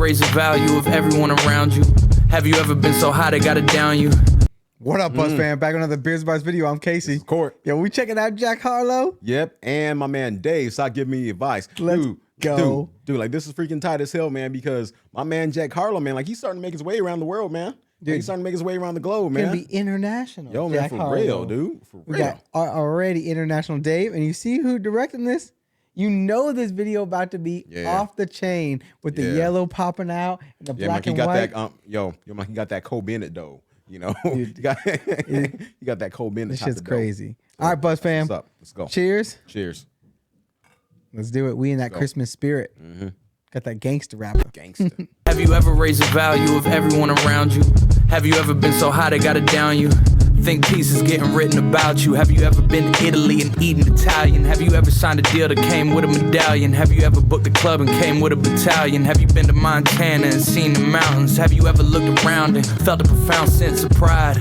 raise the value of everyone around you? Have you ever been so high they gotta down you? What up, Buzz fan? Back on another Beers Bars video. I'm Casey. Court. Yo, we checking out Jack Harlow? Yep, and my man Dave. Stop giving me advice. Let's go. Dude, like this is freaking tight as hell, man, because my man Jack Harlow, man, like he's starting to make his way around the world, man. Dude, like, he's starting to make his way around the globe, man. Gonna be international. Yo, Jack man, for Harlow. real, dude. For real. We got already international Dave, and you see who directing this? You know this video about to be off the chain with the yellow popping out and the black and white. That, he got that Cole Bennett though. You know, you got that Cole Bennett. This shit's crazy. All right, Buzz fam. What's up? Let's go. Cheers. Cheers. Let's do it. We in that Christmas spirit. Got that gangster rapper. Gangster. Have you ever raised the value of everyone around you? Have you ever been so high they gotta down you? Think pieces getting written about you. Have you ever been to Italy and eaten Italian? Have you ever signed a deal that came with a medallion? Have you ever booked a club and came with a battalion? Have you been to Montana and seen the mountains? Have you ever looked around and felt a profound sense of pride?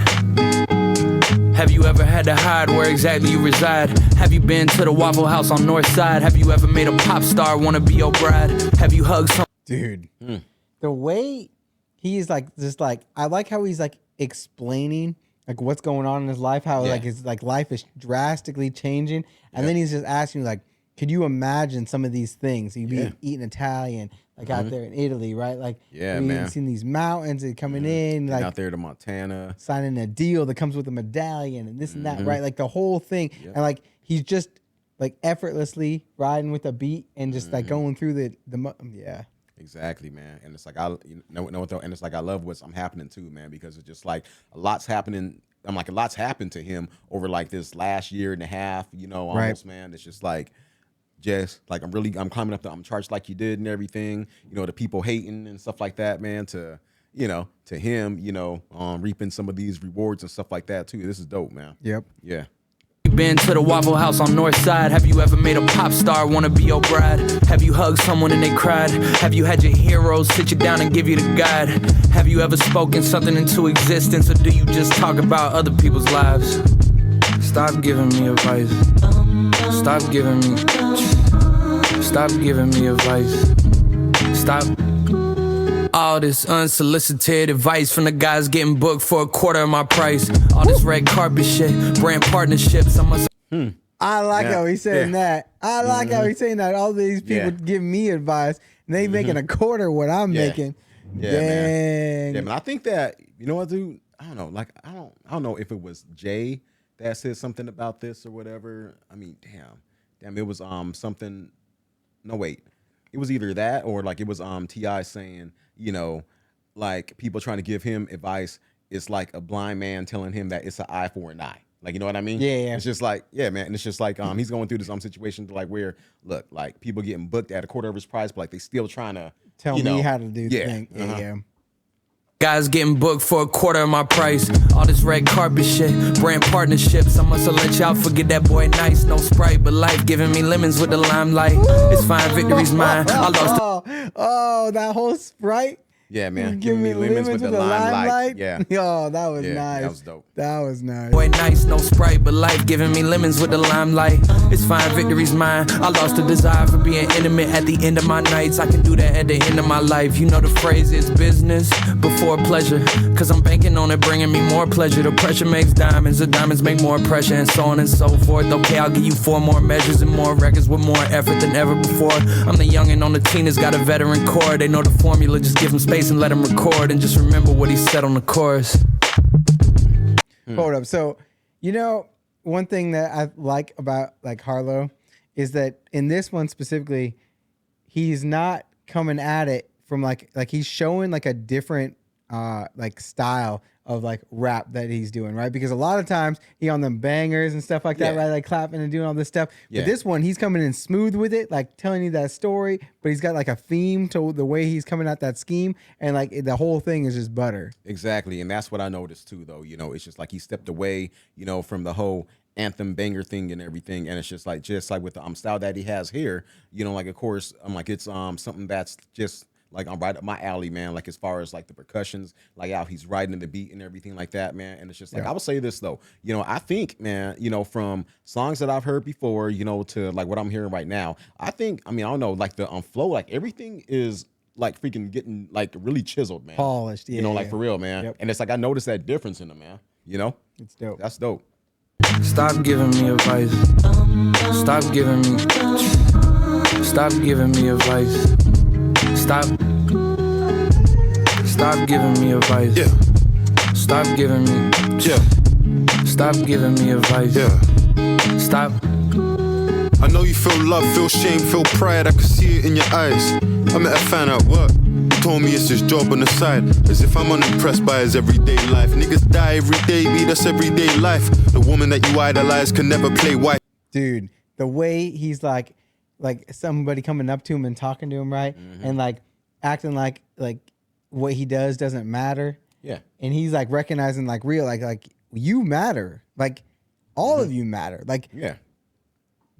Have you ever had to hide where exactly you reside? Have you been to the Waffle House on North Side? Have you ever made a pop star wanna be your bride? Have you hugged some? Dude, the way he's like, just like, I like how he's like explaining like what's going on in his life, how like his like life is drastically changing, and then he's just asking you like, could you imagine some of these things? You'd be eating Italian, like out there in Italy, right? Like, man, seen these mountains and coming in, like out there to Montana, signing a deal that comes with a medallion and this and that, right? Like the whole thing, and like he's just like effortlessly riding with a beat and just like going through the Exactly, man. And it's like and it's like I love what's happening too, man, because it's just like a lot's happening. I'm like a lot's happened to him over like this last year and a half, you know, almost, man. It's just like I'm climbing up I'm charged like you did and everything, you know, the people hating and stuff like that, man, to him, reaping some of these rewards and stuff like that too. This is dope, man. Yep. Yeah. Been to the Waffle House on North Side? Have you ever made a pop star wanna be your bride? Have you hugged someone and they cried? Have you had your heroes sit you down and give you the guide? Have you ever spoken something into existence, or do you just talk about other people's lives? Stop giving me advice. Stop giving me advice. Stop. All this unsolicited advice from the guys getting booked for a quarter of my price. All this red carpet shit, brand partnerships. I like how he's saying that. I like how he's saying that. All these people give me advice, and they making a quarter what I'm making. Yeah, Dang. man. Yeah, man. I think that, you know what, dude? I don't know. Like, I don't know if it was Jay that said something about this or whatever. I mean, damn. It was something. No, wait. It was either that or like it was T.I. saying, you know, like people trying to give him advice. It's like a blind man telling him that it's an eye for an eye. Like, you know what I mean? Yeah. It's just like, yeah, man. And it's just like he's going through this situation to like where, look, like people getting booked at a quarter of his price, but like they still trying to tell me how to do the thing. Yeah. Guys getting booked for a quarter of my price. All this red carpet shit, brand partnerships. I must have let y'all forget that boy nice. No Sprite, but life giving me lemons with the limelight. It's fine, victory's mine. I lost. Oh, that whole Sprite. Yeah, man. Give me lemons with the limelight. Yeah. Yo, that was nice. That was dope. That was nice. Boy, nice, no Sprite, but life giving me lemons with the limelight. It's fine, victory's mine. I lost the desire for being intimate at the end of my nights. I can do that at the end of my life. You know the phrase, it's business before pleasure. Cause I'm banking on it bringing me more pleasure. The pressure makes diamonds, the diamonds make more pressure, and so on and so forth. Okay, I'll give you 4 more measures and more records with more effort than ever before. I'm the youngin' on the team that's got a veteran core. They know the formula, just give them space and let them record, and just remember what he said on the chorus. Hold up. So, you know, one thing that I like about like Harlow is that in this one specifically, he's not coming at it from like he's showing like a different like style of like rap that he's doing, right? Because a lot of times he on them bangers and stuff like that, right? Like clapping and doing all this stuff. But this one, he's coming in smooth with it, like telling you that story, but he's got like a theme to the way he's coming at that scheme, and like the whole thing is just butter. Exactly, and that's what I noticed too, though. You know, it's just like he stepped away, you know, from the whole anthem banger thing and everything, and it's just like with the style that he has here, you know, like of course, I'm like it's something that's just like I'm right up my alley, man. Like as far as like the percussions, like how he's riding the beat and everything like that, man. And it's just like I will say this though, you know, I think, man, you know, from songs that I've heard before, you know, to like what I'm hearing right now, I think, I mean, I don't know, like the flow, like everything is like freaking getting like really chiseled, man. Polished, You know, like yeah. for real, man. Yep. And it's like I noticed that difference in them, man. You know, It's dope. that's dope. Stop giving me advice. Stop giving me. Stop giving me advice. Stop. Stop giving me advice. Yeah. Stop giving me. Yeah. Stop giving me advice. Yeah. Stop. I know you feel love, feel shame, feel pride. I can see it in your eyes. I met a fan at work. He told me it's his job on the side. As if I'm unimpressed by his everyday life. Niggas die every day, me, that's everyday life. The woman that you idolize can never play white. Dude, the way he's like somebody coming up to him and talking to him, right? And like acting like what he does doesn't matter. Yeah. And he's like recognizing like real, like you matter. Like all of you matter. Like Yeah.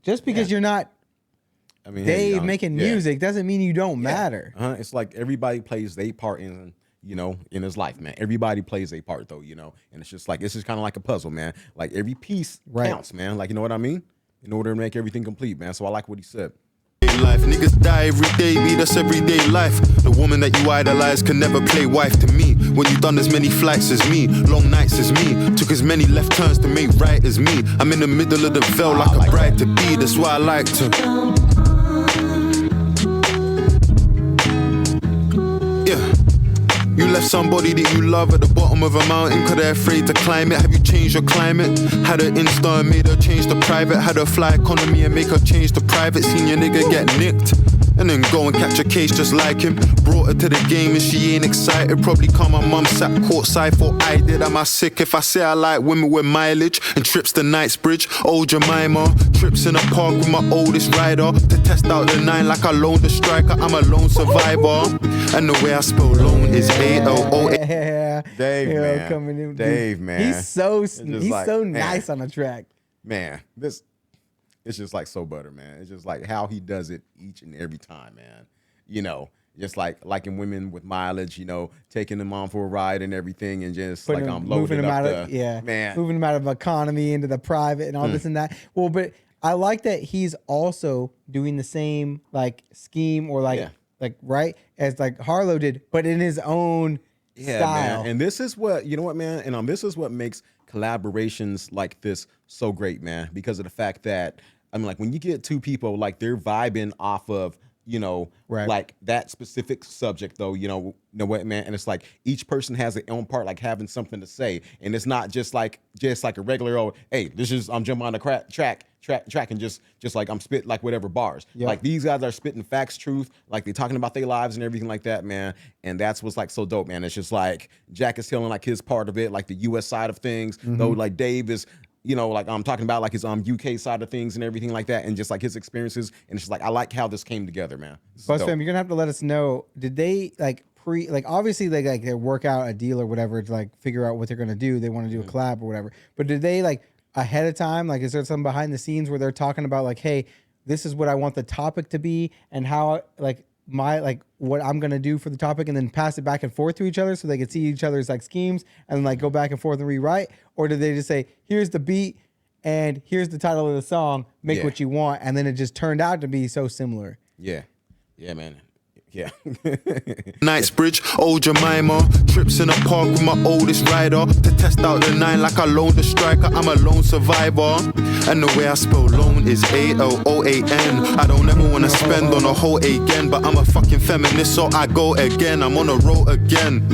just because you're not I mean, Dave making music doesn't mean you don't matter. It's like everybody plays their part in, you know, in his life, man. Everybody plays their part though, you know. And it's just like it's just kind of like a puzzle, man. Like every piece counts, man. Like, you know what I mean? In order to make everything complete, man. So I like what he said. Life. Niggas die every day, me, that's everyday life. The woman that you idolize can never play wife to me. When you done as many flights as me, long nights as me, took as many left turns to make right as me. I'm in the middle of the veil like a bride to be, that's why I like to. Yeah. You left somebody that you love at the bottom of a mountain cause they're afraid to climb it. Have you changed your climate? Had her Insta and made her change to private. Had her fly economy and make her change to private. Seen your nigga get nicked and then go and catch a case just like him. Brought her to the game and she ain't excited. Probably cause my mum sat courtside for I did. Am I sick if I say I like women with mileage and trips to Knightsbridge? Old Jemima, trips in a park with my oldest rider to test out the 9 like I loaned a striker. I'm a lone survivor and the way I spell lone is A-L-O-A. Yeah. Dave, You know, man. coming in, Dave, man. He's so like, so man. nice on the track. Man, this it's just like so butter, man. It's just like how he does it each and every time, man. You know, just like in women with mileage, you know, taking them on for a ride and everything, and just Putting like him- I'm loading up of man. moving him out of economy into the private and all this and that. Well, but I like that he's also doing the same like scheme or like right as like Harlow did, but in his own style. Man. And this is what you know what, man, and this is what makes collaborations like this so great, man, because of the fact that I mean, like when you get two people like they're vibing off of, you know, like that specific subject though, you know what, man, and it's like each person has their own part, like having something to say, and it's not just like a regular old, hey, this is I'm jumping on the track and just like I'm spit like whatever bars. Like these guys are spitting facts, truth, like they're talking about their lives and everything like that, man. And that's what's like so dope, man. It's just like Jack is telling like his part of it, like the U.S. side of things, though like Dave is, you know, like I'm talking about like his UK side of things and everything like that, and just like his experiences. And it's just like I like how this came together, man. Buzz fam, you're gonna have to let us know. Did they like obviously they work out a deal or whatever to like figure out what they're gonna do. They want to do a collab or whatever. But did they like ahead of time? Like, is there something behind the scenes where they're talking about like, hey, this is what I want the topic to be, and how like what I'm gonna do for the topic, and then pass it back and forth to each other so they can see each other's like schemes and like go back and forth and rewrite? Or did they just say, here's the beat and here's the title of the song, make what you want, and then it just turned out to be so similar? Yeah, man. Yeah. Knightsbridge, old Jemima, trips in a park with my oldest rider to test out the 9 like I loaned a striker. I'm a lone survivor, and the way I spell lone is A-L-O-A-N. I don't ever wanna spend on a whole again, but I'm a fucking feminist, so I go again. I'm on a roll again.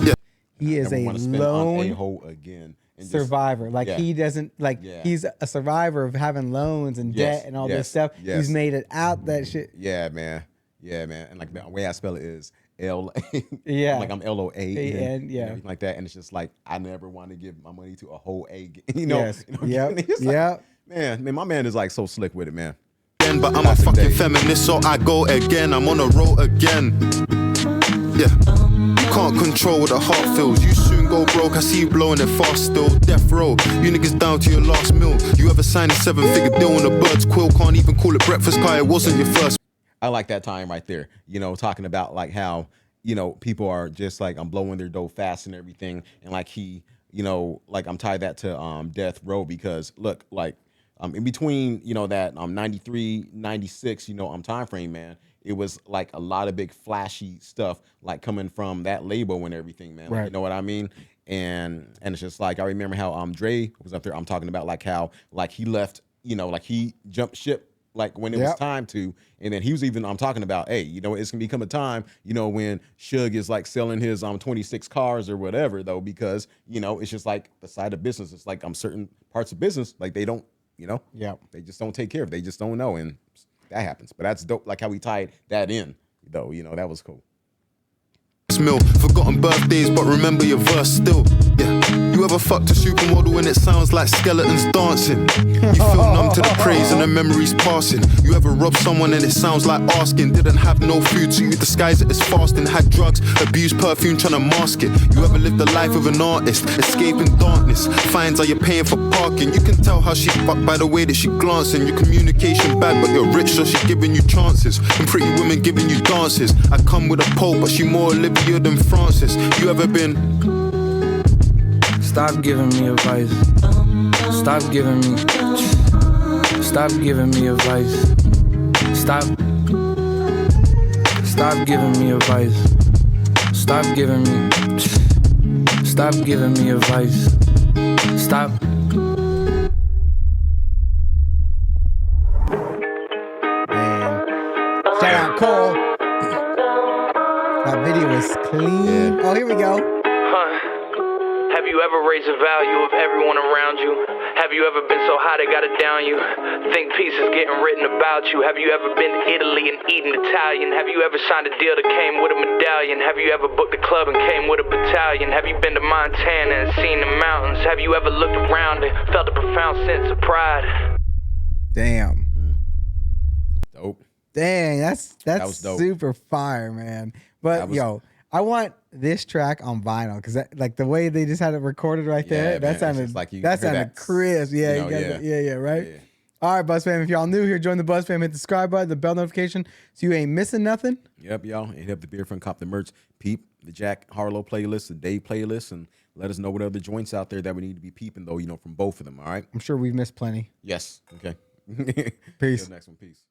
Yeah. He is a lone hole again. And survivor. Like he doesn't he's a survivor of having loans and debt and all this stuff. He's made it out that shit. Yeah, man. And like the way I spell it is L. Like I'm L-O-A-N. Yeah. Everything like that. And it's just like I never want to give my money to a whole A. You know. Man, my man is like so slick with it, man. But I'm a fucking feminist, so I go again. I'm on a roll again. Yeah. You can't control what the heart feels. You soon go broke. I see you blowing it fast still. Death row. You niggas down to your last meal. You ever signed a 7-figure deal on a bird's quill? Can't even call it breakfast, cause it wasn't your first. I like that time right there, you know, talking about like how, you know, people are just like, I'm blowing their dough fast and everything. And like he, you know, like I'm tied that to death row because look, like in between, you know, that 93, 96, you know, time frame, man, it was like a lot of big flashy stuff like coming from that label and everything, man. Like, Right. you know what I mean? And it's just like I remember how Dre was up there. I'm talking about like how like he left, like he jumped ship like when it was time to, and then he was even I'm talking about, hey, it's gonna become a time, when Suge is like selling his 26 cars or whatever though, because it's just like the side of business. It's like certain parts of business like they don't, they just don't take care of. They just don't know, and that happens. But that's dope. Like how we tied that in though, that was cool. Mill. Forgotten birthdays, but remember your verse still. Yeah. You ever fucked a supermodel and it sounds like skeletons dancing? You feel numb to the praise and the memories passing. You ever robbed someone and it sounds like asking? Didn't have no food, so you disguise it as fasting. Had drugs, abused perfume, trying to mask it. You ever lived the life of an artist, escaping darkness? Fines are you paying for parking? You can tell how she fucked by the way that she glancing. Your communication bad, but you're rich, so she giving you chances. And pretty women giving you dances. I come with a pole, but she more Olivia than Francis. You ever been? Stop giving me advice. Stop giving me. Stop giving me advice. Stop. Stop giving me advice. Stop giving me. Stop giving me advice. Stop. Man. Shout out Cole. That video is clean. Oh, here we go. Have you ever raised the value of everyone around you? Have you ever been so high they gotta down you? Think pieces getting written about you. Have you ever been to Italy and eaten Italian? Have you ever signed a deal that came with a medallion? Have you ever booked a club and came with a battalion? Have you been to Montana and seen the mountains? Have you ever looked around and felt a profound sense of pride? Damn. Dope. Dang, that's was dope. super fire, man. But I want this track on vinyl because like the way they just had it recorded right there, Yeah, that man, sounded like you that hear sounded that, crisp. Yeah, you know, right. Yeah. All right, Buzz fam, if y'all new here, join the Buzz fam, hit the subscribe button, the bell notification, so you ain't missing nothing. Yep, y'all. And hit up the Beer Front, cop the merch, peep the Jack Harlow playlist, the Dave playlist, and let us know what other joints out there that we need to be peeping though, from both of them. All right. I'm sure we've missed plenty. Yes. Okay. Peace. Till next one. Peace.